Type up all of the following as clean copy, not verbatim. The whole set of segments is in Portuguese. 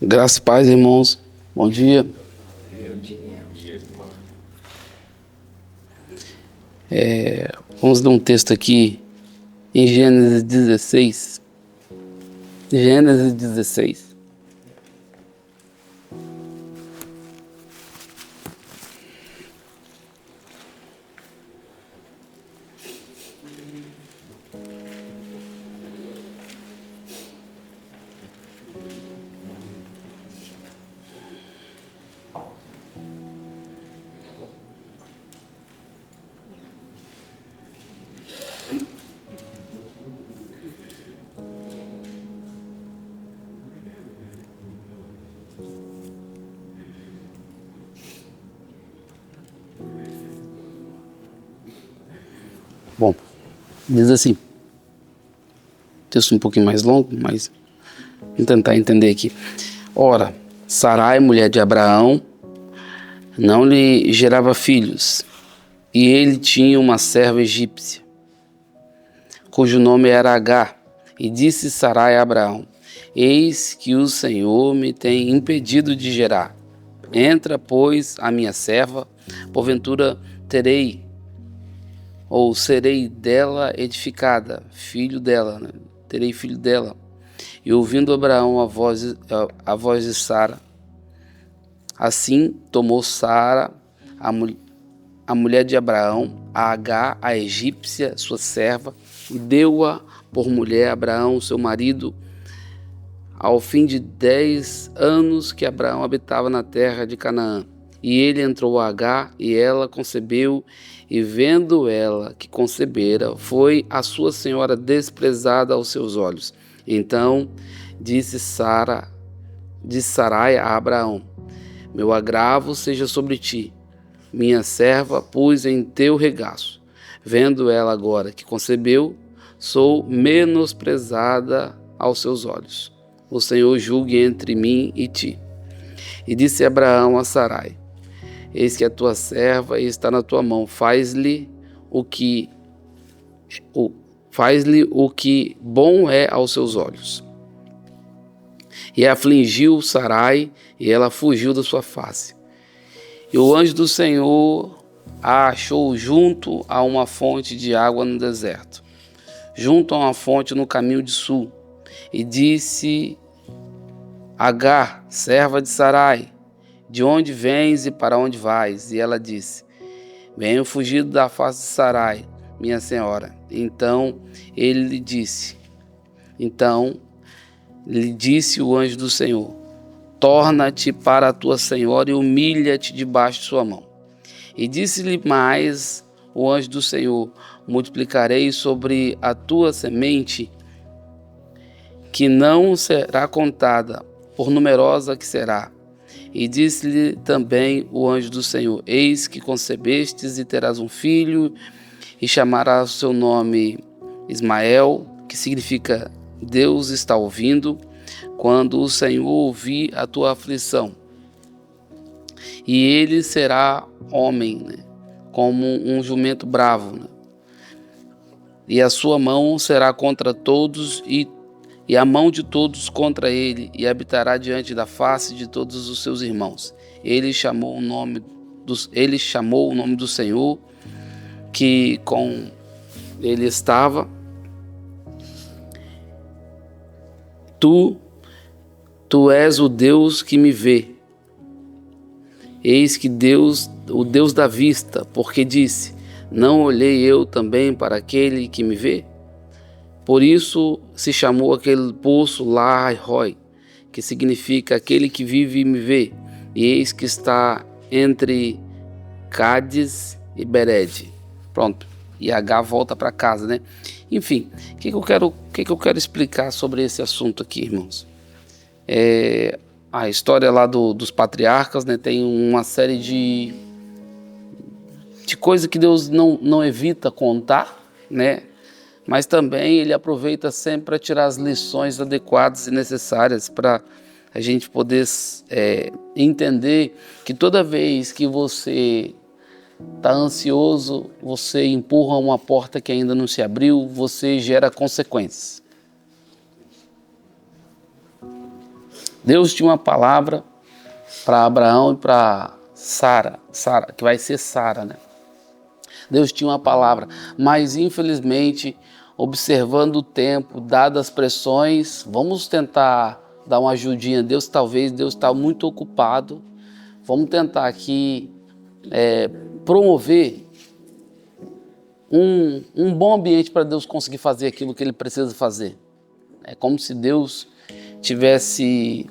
Graça e paz, irmãos. Bom dia. Vamos ler um texto aqui em Gênesis 16. Gênesis 16. Bom, diz assim, texto um pouquinho mais longo, mas vou tentar entender aqui. Ora, Sarai, mulher de Abraão, não lhe gerava filhos, e ele tinha uma serva egípcia, cujo nome era Agar, e disse Sarai a Abraão: Eis que o Senhor me tem impedido de gerar. Entra, pois, a minha serva, porventura terei ou serei dela edificada, filho dela, né? Terei filho dela. E ouvindo Abraão a voz de Sara, assim tomou Sara, a mulher de Abraão, a Agar, a egípcia, sua serva, e deu-a por mulher a Abraão, seu marido, ao fim de 10 anos que Abraão habitava na terra de Canaã. E ele entrou a Agar, e ela concebeu, e vendo ela que concebera, foi a sua senhora desprezada aos seus olhos. Então disse Sarai a Abraão: Meu agravo seja sobre ti, minha serva pus em teu regaço. Vendo ela agora que concebeu, sou menosprezada aos seus olhos. O Senhor julgue entre mim e ti. E disse Abraão a Sarai: Eis que a tua serva está na tua mão, faz-lhe o que bom é aos seus olhos. E afligiu Sarai, e ela fugiu da sua face. E o anjo do Senhor a achou junto a uma fonte de água no deserto, junto a uma fonte no caminho de sul. E disse: Agar, serva de Sarai, de onde vens e para onde vais? E ela disse: Venho fugido da face de Sarai, minha senhora. Então lhe disse o anjo do Senhor: Torna-te para a tua senhora e humilha-te debaixo de sua mão. E disse-lhe mais o anjo do Senhor: Multiplicarei sobre a tua semente, que não será contada, por numerosa que será. E disse-lhe também o anjo do Senhor: Eis que concebestes e terás um filho, e chamarás o seu nome Ismael, que significa Deus está ouvindo, quando o Senhor ouvir a tua aflição. E ele será homem, né? Como um jumento bravo, né? E a sua mão será contra todos e a mão de todos contra ele, e habitará diante da face de todos os seus irmãos. Ele chamou o nome do Senhor, que com ele estava. Tu és o Deus que me vê. Eis que o Deus da vista, porque disse: Não olhei eu também para aquele que me vê? Por isso se chamou aquele poço Lahai-Roi, que significa aquele que vive e me vê. E eis que está entre Cádiz e Bered. Pronto. E H volta para casa, né? Enfim, o que eu quero explicar sobre esse assunto aqui, irmãos? A história lá dos patriarcas, né? Tem uma série de coisas que Deus não evita contar, né? Mas também ele aproveita sempre para tirar as lições adequadas e necessárias para a gente poder entender que toda vez que você está ansioso, você empurra uma porta que ainda não se abriu, você gera consequências. Deus tinha uma palavra para Abraão e para Sara, que vai ser Sara, né? Deus tinha uma palavra, mas infelizmente, observando o tempo, dadas as pressões, vamos tentar dar uma ajudinha a Deus, talvez Deus está muito ocupado, vamos tentar aqui promover um bom ambiente para Deus conseguir fazer aquilo que Ele precisa fazer. É como se Deus tivesse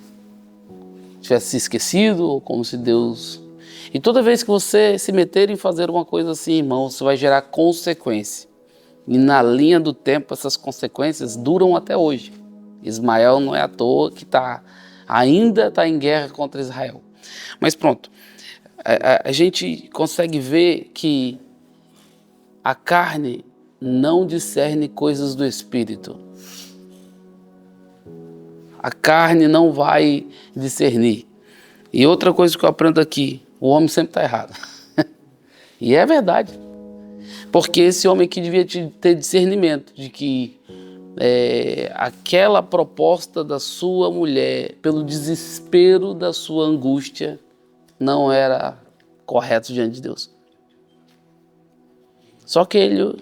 se esquecido, ou como se Deus... E toda vez que você se meter em fazer uma coisa assim, irmão, você vai gerar consequência. E na linha do tempo, essas consequências duram até hoje. Ismael não é à toa que ainda está em guerra contra Israel. Mas pronto, a gente consegue ver que a carne não discerne coisas do Espírito. A carne não vai discernir. E outra coisa que eu aprendo aqui, o homem sempre está errado. E é verdade. Porque esse homem aqui devia ter discernimento de que aquela proposta da sua mulher, pelo desespero da sua angústia, não era correto diante de Deus. Só que ele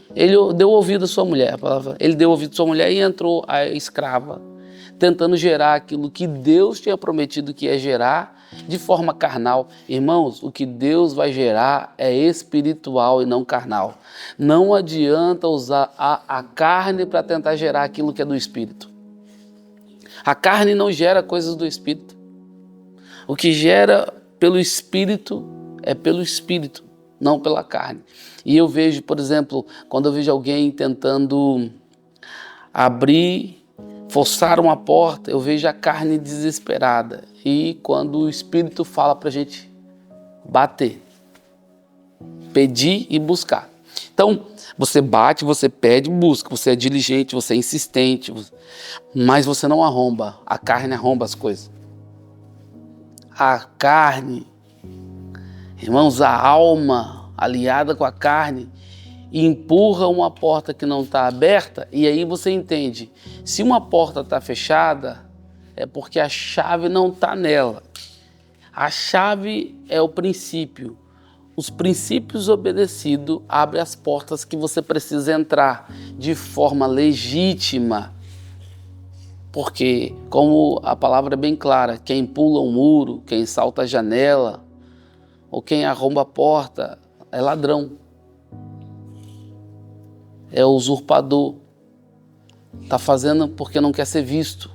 deu ouvido à sua mulher. Ele deu ouvido à sua mulher e entrou a escrava, tentando gerar aquilo que Deus tinha prometido que ia gerar de forma carnal. Irmãos, o que Deus vai gerar é espiritual e não carnal. Não adianta usar a carne para tentar gerar aquilo que é do Espírito. A carne não gera coisas do Espírito. O que gera pelo Espírito é pelo Espírito, não pela carne. E eu vejo, por exemplo, quando eu vejo alguém tentando forçar uma porta, eu vejo a carne desesperada. E quando o Espírito fala para a gente bater, pedir e buscar. Então, você bate, você pede, busca, você é diligente, você é insistente, mas você não arromba. A carne arromba as coisas. A carne, irmãos, a alma aliada com a carne empurra uma porta que não está aberta, e aí você entende, se uma porta está fechada, é porque a chave não está nela. A chave é o princípio. Os princípios obedecidos abrem as portas que você precisa entrar de forma legítima. Porque, como a palavra é bem clara, quem pula um muro, quem salta a janela, ou quem arromba a porta, é ladrão. É usurpador. Está fazendo porque não quer ser visto.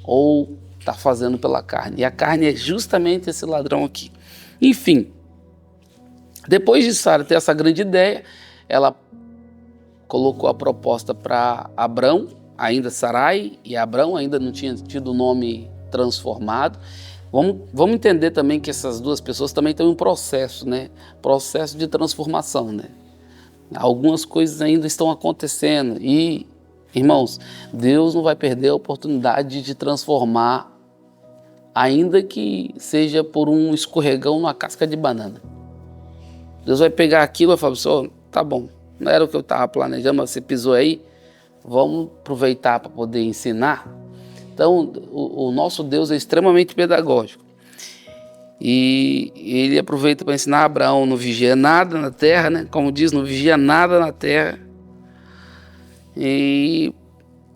Ou está fazendo pela carne. E a carne é justamente esse ladrão aqui. Enfim, depois de Sara ter essa grande ideia, ela colocou a proposta para Abrão, ainda Sarai, e Abrão ainda não tinha tido o nome transformado. Vamos entender também que essas duas pessoas também têm um processo, né? Processo de transformação, né? Algumas coisas ainda estão acontecendo e, irmãos, Deus não vai perder a oportunidade de transformar, ainda que seja por um escorregão numa casca de banana. Deus vai pegar aquilo e vai falar, tá bom, não era o que eu estava planejando, mas você pisou aí, vamos aproveitar para poder ensinar. Então, o nosso Deus é extremamente pedagógico. E ele aproveita para ensinar Abraão, não vigia nada na terra, né? Como diz, não vigia nada na terra. E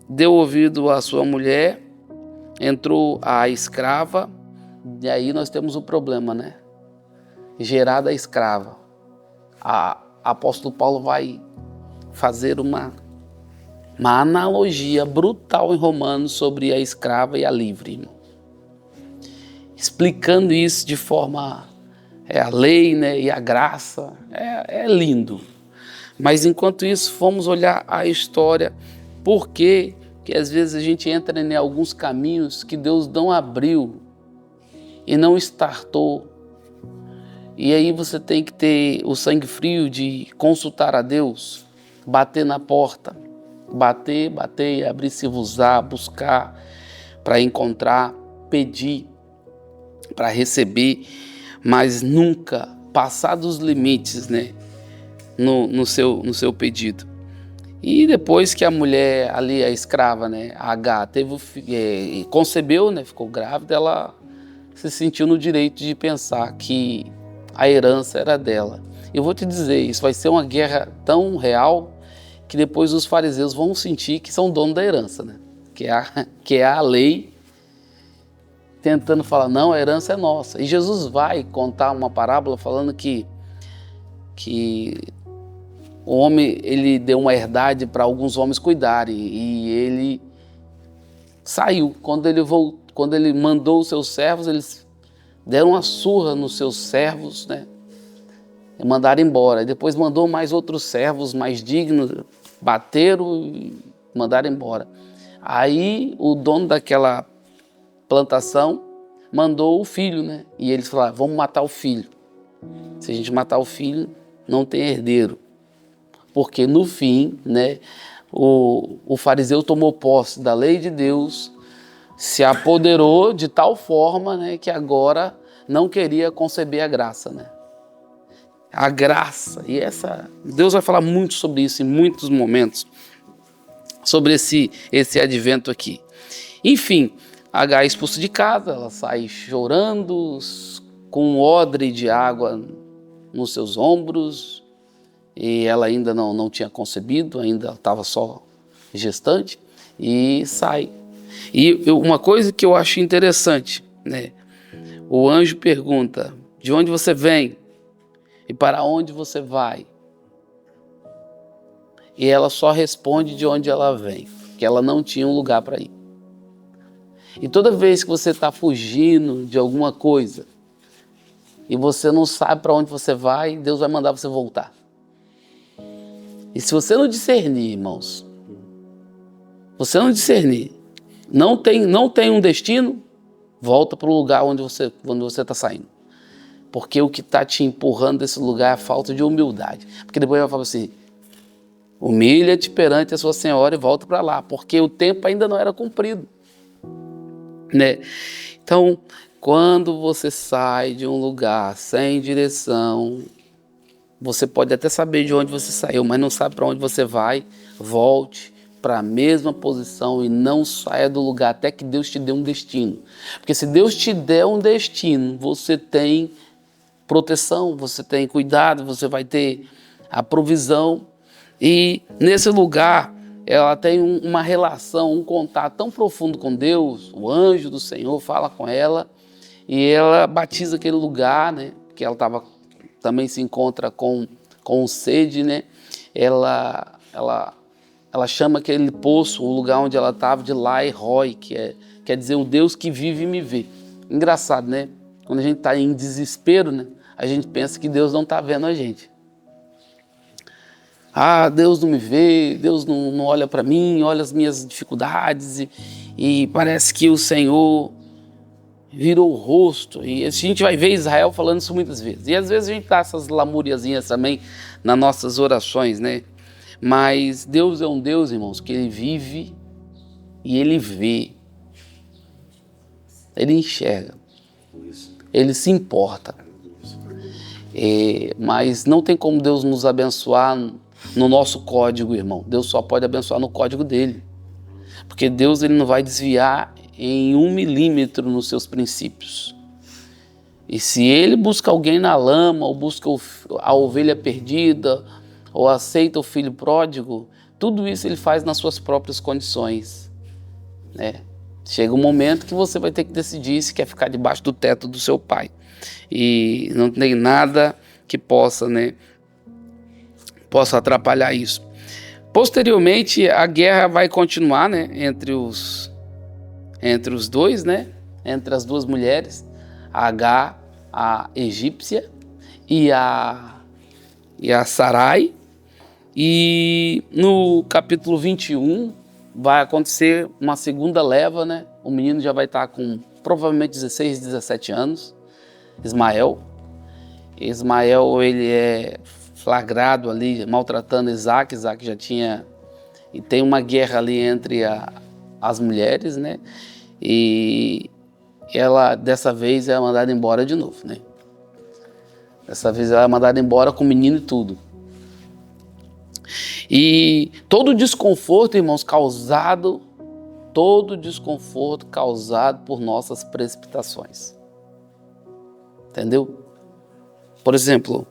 deu ouvido à sua mulher, entrou a escrava, e aí nós temos o problema, né? Gerada a escrava. Apóstolo Paulo vai fazer uma analogia brutal em Romanos sobre a escrava e a livre, irmão. Explicando isso de forma, a lei, né, e a graça, é lindo. Mas enquanto isso, vamos olhar a história, porque que às vezes a gente entra em alguns caminhos que Deus não abriu e não startou. E aí você tem que ter o sangue frio de consultar a Deus, bater na porta, bater e abrir-se-vos-á, buscar para encontrar, pedir para receber, mas nunca passar dos limites, né, no seu pedido. E depois que a mulher ali, a escrava, né, a H, concebeu, né, ficou grávida, ela se sentiu no direito de pensar que a herança era dela. Eu vou te dizer, isso vai ser uma guerra tão real que depois os fariseus vão sentir que são donos da herança, né? Que é a lei tentando falar, não, a herança é nossa. E Jesus vai contar uma parábola falando que o homem, ele deu uma herdade para alguns homens cuidarem e ele saiu. Quando ele mandou os seus servos, eles deram uma surra nos seus servos, né? E mandaram embora. E depois mandou mais outros servos mais dignos, bateram e mandaram embora. Aí o dono daquela plantação mandou o filho, né? E eles falaram, vamos matar o filho. Se a gente matar o filho, não tem herdeiro. Porque no fim, né, o fariseu tomou posse da lei de Deus, se apoderou de tal forma, né, que agora não queria conceber a graça, né? A graça, e Deus vai falar muito sobre isso em muitos momentos, sobre esse advento aqui. Enfim, H é expulsa de casa, ela sai chorando, com um odre de água nos seus ombros, e ela ainda não tinha concebido, ainda estava só gestante, e sai. E uma coisa que eu acho interessante, né? O anjo pergunta, de onde você vem e para onde você vai? E ela só responde de onde ela vem, que ela não tinha um lugar para ir. E toda vez que você está fugindo de alguma coisa e você não sabe para onde você vai, Deus vai mandar você voltar. E se você não discernir, irmãos, você não discernir, não tem um destino, volta para o lugar onde você está saindo. Porque o que está te empurrando desse lugar é a falta de humildade. Porque depois ela fala assim, humilha-te perante a sua senhora e volta para lá, porque o tempo ainda não era cumprido, né? Então, quando você sai de um lugar sem direção, você pode até saber de onde você saiu, mas não sabe para onde você vai, volte para a mesma posição e não saia do lugar até que Deus te dê um destino. Porque se Deus te der um destino, você tem proteção, você tem cuidado, você vai ter a provisão. E nesse lugar, ela tem uma relação, um contato tão profundo com Deus, o anjo do Senhor fala com ela, e ela batiza aquele lugar, né? Que ela também se encontra com sede, né? Ela chama aquele poço, o lugar onde ela estava, de Lai Roi, que quer dizer o Deus que vive e me vê. Engraçado, né? Quando a gente está em desespero, né? A gente pensa que Deus não está vendo a gente. Ah, Deus não me vê, Deus não olha para mim, olha as minhas dificuldades e parece que o Senhor virou o rosto. E a gente vai ver Israel falando isso muitas vezes. E às vezes a gente dá essas lamúriazinhas também nas nossas orações, né? Mas Deus é um Deus, irmãos, que Ele vive e Ele vê. Ele enxerga. Ele se importa. Mas não tem como Deus nos abençoar no nosso código, irmão. Deus só pode abençoar no código dele. Porque Deus, ele não vai desviar em 1 milímetro nos seus princípios. E se ele busca alguém na lama, ou busca a ovelha perdida, ou aceita o filho pródigo, tudo isso ele faz nas suas próprias condições, né? Chega um momento que você vai ter que decidir se quer ficar debaixo do teto do seu pai. E não tem nada que possa atrapalhar isso. Posteriormente, a guerra vai continuar, né, entre os dois, né, entre as duas mulheres, a H, a egípcia, e a Sarai. E no capítulo 21 vai acontecer uma segunda leva, né? O menino já vai estar com provavelmente 16, 17 anos, Ismael. Ismael, ele é flagrado ali maltratando Isaac. Isaac já tinha... E tem uma guerra ali entre as mulheres, né? E ela, dessa vez, é mandada embora de novo, né? Dessa vez ela é mandada embora com o menino e tudo. E todo desconforto, irmãos, todo desconforto causado por nossas precipitações. Entendeu? Por exemplo,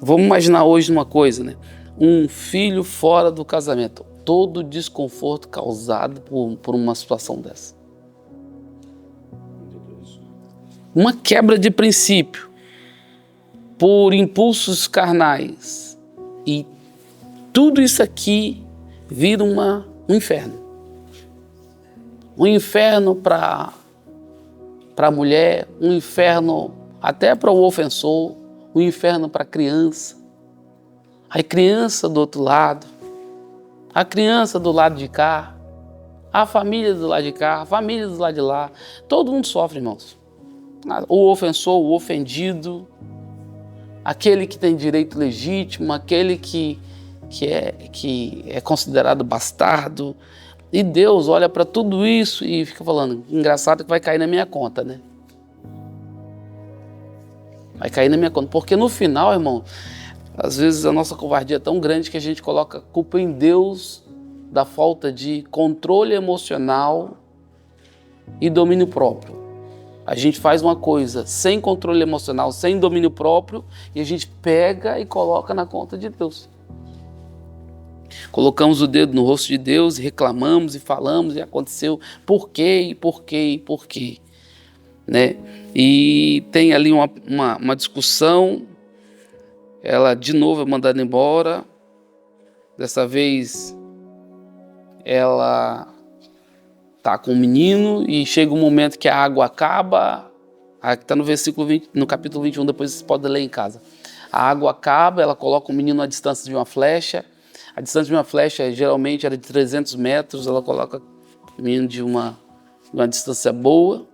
vamos imaginar hoje uma coisa, né? Um filho fora do casamento. Todo desconforto causado por uma situação dessa. Uma quebra de princípio por impulsos carnais. E tudo isso aqui vira um inferno. Um inferno para a mulher, um inferno até para o ofensor, um inferno para a criança. A criança do outro lado, a criança do lado de cá, a família do lado de cá, a família do lado de lá. Todo mundo sofre, irmãos. O ofensor, o ofendido, aquele que tem direito legítimo, aquele que é considerado bastardo. E Deus olha para tudo isso e fica falando, engraçado que vai cair na minha conta, né? Vai cair na minha conta. Porque no final, irmão, às vezes a nossa covardia é tão grande que a gente coloca a culpa em Deus da falta de controle emocional e domínio próprio. A gente faz uma coisa sem controle emocional, sem domínio próprio, e a gente pega e coloca na conta de Deus. Colocamos o dedo no rosto de Deus e reclamamos e falamos e aconteceu por quê, né? E tem ali uma discussão, ela de novo é mandada embora, dessa vez ela está com o menino e chega um momento que a água acaba, está no versículo 20, no capítulo 21, depois vocês podem ler em casa. A água acaba, ela coloca o menino à distância de uma flecha. A distância de uma flecha geralmente era de 300 metros, ela coloca o menino de uma distância boa,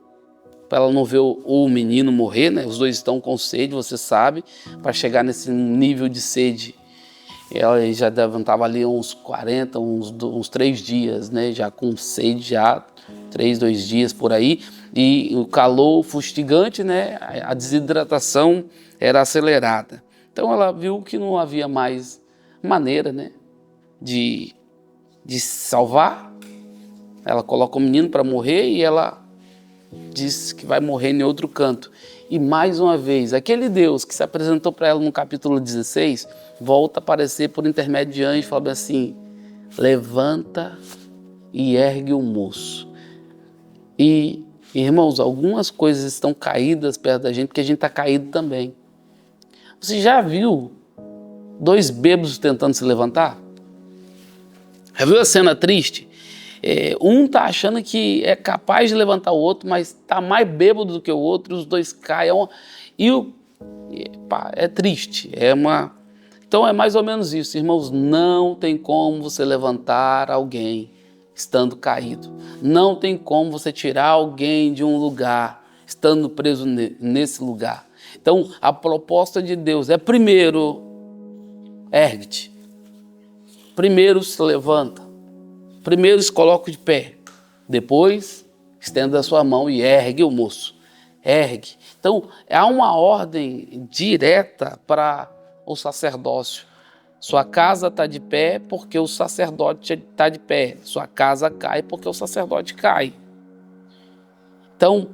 para ela não ver o menino morrer, né? Os dois estão com sede, você sabe, para chegar nesse nível de sede. Ela já estava ali uns 40, uns 3 dias, né? Já com sede, já 2 dias por aí. E o calor fustigante, né? A desidratação era acelerada. Então ela viu que não havia mais maneira, né? De salvar. Ela coloca o menino para morrer e ela diz que vai morrer em outro canto. E mais uma vez, aquele Deus que se apresentou para ela no capítulo 16, volta a aparecer por intermédio de anjo, falando assim, levanta e ergue o moço. E, irmãos, algumas coisas estão caídas perto da gente, porque a gente está caído também. Você já viu 2 bêbados tentando se levantar? Já viu a cena triste? Um tá achando que é capaz de levantar o outro, mas tá mais bêbado do que o outro, os 2 caem. É triste. Então é mais ou menos isso, irmãos. Não tem como você levantar alguém estando caído. Não tem como você tirar alguém de um lugar estando preso nesse lugar. Então a proposta de Deus é primeiro, ergue-te. Primeiro se levanta. Primeiro se coloca de pé, depois estenda a sua mão e ergue o moço. Ergue. Então, há uma ordem direta para o sacerdócio. Sua casa está de pé porque o sacerdote está de pé. Sua casa cai porque o sacerdote cai. Então,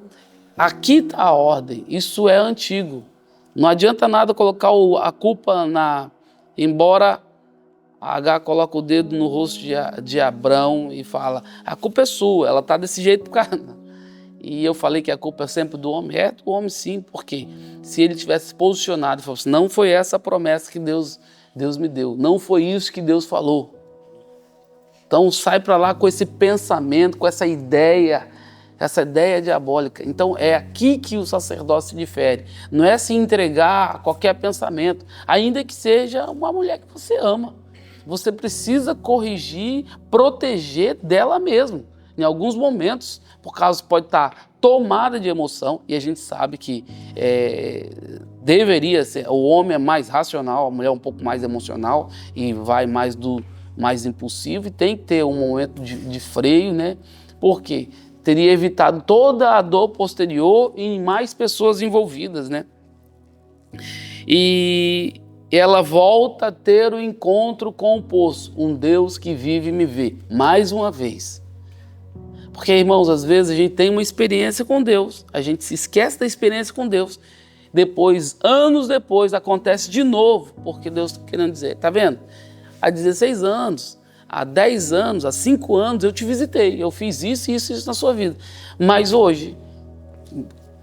aqui está a ordem. Isso é antigo. Não adianta nada colocar a culpa embora Agar coloca o dedo no rosto de Abrão e fala, a culpa é sua, ela está desse jeito por causa. E eu falei que a culpa é sempre do homem. É do homem sim, porque se ele tivesse se posicionado e falasse, não foi essa a promessa que Deus me deu, não foi isso que Deus falou. Então sai para lá com esse pensamento, com essa ideia diabólica. Então é aqui que o sacerdócio difere. Não é se entregar a qualquer pensamento, ainda que seja uma mulher que você ama. Você precisa corrigir, proteger dela mesma. Em alguns momentos, por causa pode estar tomada de emoção, e a gente sabe que deveria ser, o homem é mais racional, a mulher é um pouco mais emocional e vai mais do mais impulsivo, e tem que ter um momento de freio, né? Porque teria evitado toda a dor posterior e mais pessoas envolvidas, né? E ela volta a ter o encontro com o poço, um Deus que vive e me vê, mais uma vez. Porque, irmãos, às vezes a gente tem uma experiência com Deus, a gente se esquece da experiência com Deus, depois, anos depois, acontece de novo, porque Deus está querendo dizer, tá vendo? Há 16 anos, há 10 anos, há 5 anos eu te visitei, eu fiz isso e isso na sua vida, mas hoje,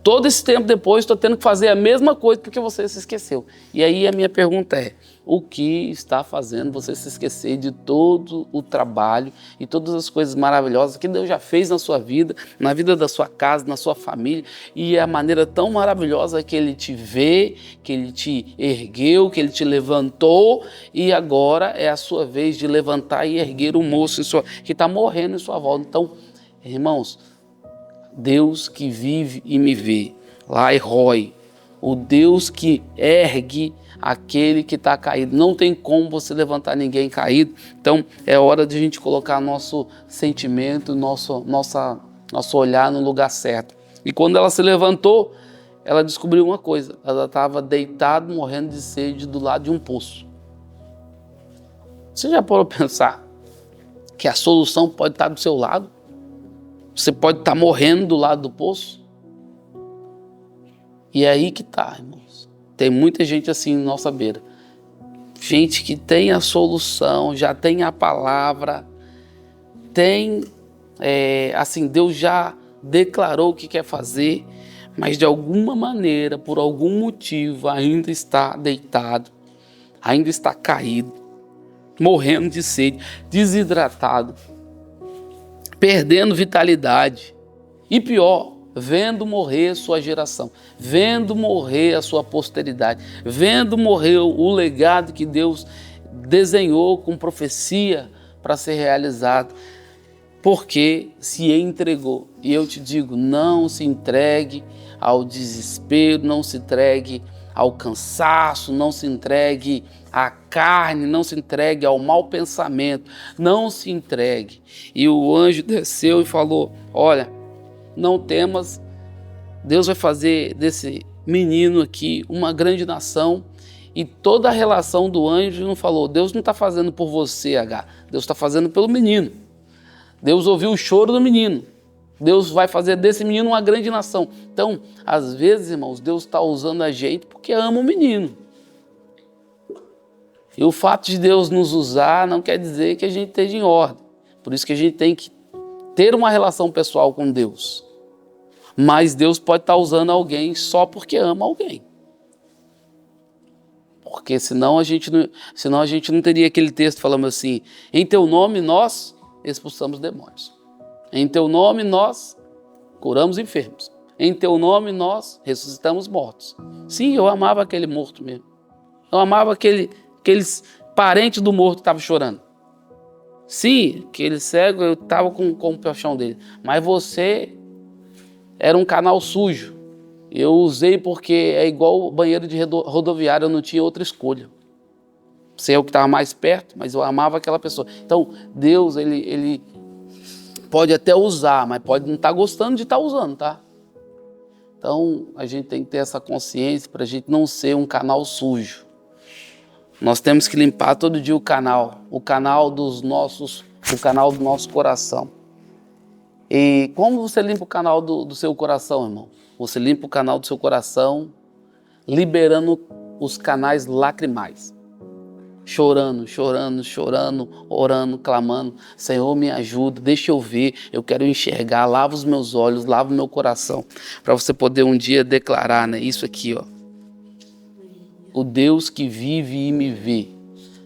todo esse tempo depois, estou tendo que fazer a mesma coisa porque você se esqueceu. E aí a minha pergunta é, o que está fazendo você se esquecer de todo o trabalho e todas as coisas maravilhosas que Deus já fez na sua vida, na vida da sua casa, na sua família, e a maneira tão maravilhosa que Ele te vê, que Ele te ergueu, que Ele te levantou, e agora é a sua vez de levantar e erguer o moço que está morrendo em sua volta. Então, irmãos, Deus que vive e me vê, lá é Roy, o Deus que ergue aquele que está caído. Não tem como você levantar ninguém caído. Então é hora de a gente colocar nosso sentimento, nosso olhar no lugar certo. E quando ela se levantou, ela descobriu uma coisa, ela estava deitada, morrendo de sede do lado de um poço. Você já parou para pensar que a solução pode estar do seu lado? Você pode estar morrendo do lado do poço. E é aí que está, irmãos. Tem muita gente assim na nossa beira. Gente que tem a solução, já tem a palavra, tem, assim, Deus já declarou o que quer fazer, mas de alguma maneira, por algum motivo, ainda está deitado, ainda está caído, morrendo de sede, desidratado, perdendo vitalidade e pior, vendo morrer sua geração, vendo morrer a sua posteridade, vendo morrer o legado que Deus desenhou com profecia para ser realizado, porque se entregou. E eu te digo, não se entregue ao desespero, não se entregue ao cansaço, não se entregue à carne, não se entregue ao mau pensamento, não se entregue. E o anjo desceu e falou, olha, não temas, Deus vai fazer desse menino aqui uma grande nação. E toda a relação do anjo não falou, Deus não está fazendo por você, H, Deus está fazendo pelo menino. Deus ouviu o choro do menino. Deus vai fazer desse menino uma grande nação. Então, às vezes, irmãos, Deus está usando a gente porque ama o menino. E o fato de Deus nos usar não quer dizer que a gente esteja em ordem. Por isso que a gente tem que ter uma relação pessoal com Deus. Mas Deus pode estar usando alguém só porque ama alguém. Porque senão a gente não teria aquele texto falando assim, em teu nome nós expulsamos demônios. Em teu nome nós curamos enfermos. Em teu nome nós ressuscitamos mortos. Sim, eu amava aquele morto mesmo. Eu amava aqueles parentes do morto que estavam chorando. Sim, aquele cego, eu estava com o paixão dele. Mas você era um canal sujo. Eu usei porque é igual o banheiro de rodoviária, eu não tinha outra escolha. Você é o que estava mais perto, mas eu amava aquela pessoa. Então, Deus, ele pode até usar, mas pode não estar gostando de estar usando, tá? Então, a gente tem que ter essa consciência para a gente não ser um canal sujo. Nós temos que limpar todo dia o canal do nosso coração. E como você limpa o canal do seu coração, irmão? Você limpa o canal do seu coração liberando os canais lacrimais. Chorando, orando, clamando. Senhor, me ajuda, deixa eu ver, eu quero enxergar, lava os meus olhos, lava o meu coração. Para você poder um dia declarar, né, isso aqui, ó. O Deus que vive e me vê.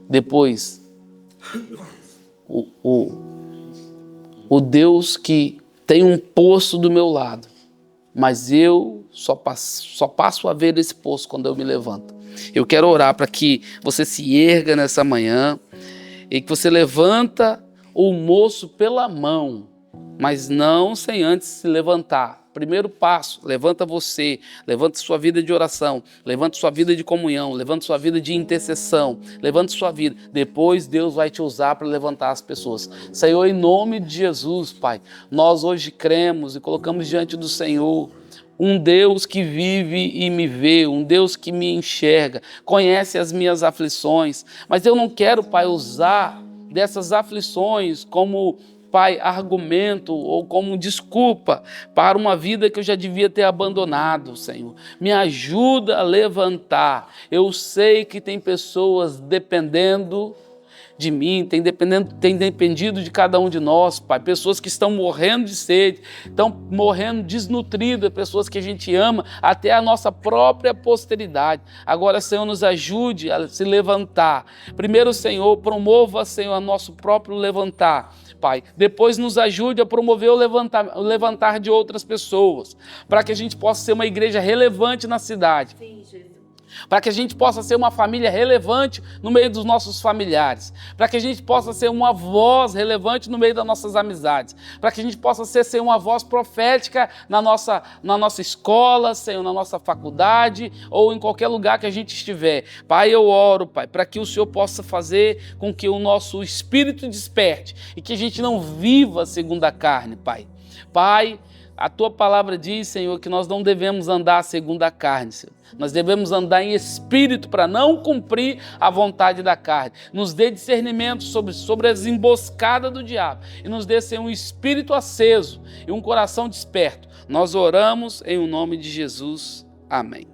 Depois, o Deus que tem um poço do meu lado, mas eu só passo a ver esse poço quando eu me levanto. Eu quero orar para que você se erga nessa manhã e que você levanta o moço pela mão, mas não sem antes se levantar. Primeiro passo, levanta você, levanta sua vida de oração, levanta sua vida de comunhão, levanta sua vida de intercessão, levanta sua vida. Depois Deus vai te usar para levantar as pessoas. Senhor, em nome de Jesus, Pai, nós hoje cremos e colocamos diante do Senhor um Deus que vive e me vê, um Deus que me enxerga, conhece as minhas aflições, mas eu não quero, Pai, usar dessas aflições como, Pai, argumento ou como desculpa para uma vida que eu já devia ter abandonado, Senhor. Me ajuda a levantar. Eu sei que tem pessoas dependendo de mim, tem dependido de cada um de nós, Pai. Pessoas que estão morrendo de sede, estão morrendo desnutridas, pessoas que a gente ama, até a nossa própria posteridade. Agora, Senhor, nos ajude a se levantar. Primeiro, Senhor, promova, Senhor, nosso próprio levantar, Pai. Depois nos ajude a promover o levantar de outras pessoas, para que a gente possa ser uma igreja relevante na cidade. Sim, Jesus. Para que a gente possa ser uma família relevante no meio dos nossos familiares, para que a gente possa ser uma voz relevante no meio das nossas amizades, para que a gente possa ser uma voz profética na nossa escola, Senhor, na nossa faculdade ou em qualquer lugar que a gente estiver. Pai, eu oro, Pai, para que o Senhor possa fazer com que o nosso espírito desperte e que a gente não viva segundo a carne, Pai. Pai, a Tua palavra diz, Senhor, que nós não devemos andar segundo a carne, Senhor. Nós devemos andar em espírito para não cumprir a vontade da carne. Nos dê discernimento sobre as emboscadas do diabo e nos dê, Senhor, um espírito aceso e um coração desperto. Nós oramos em o nome de Jesus. Amém.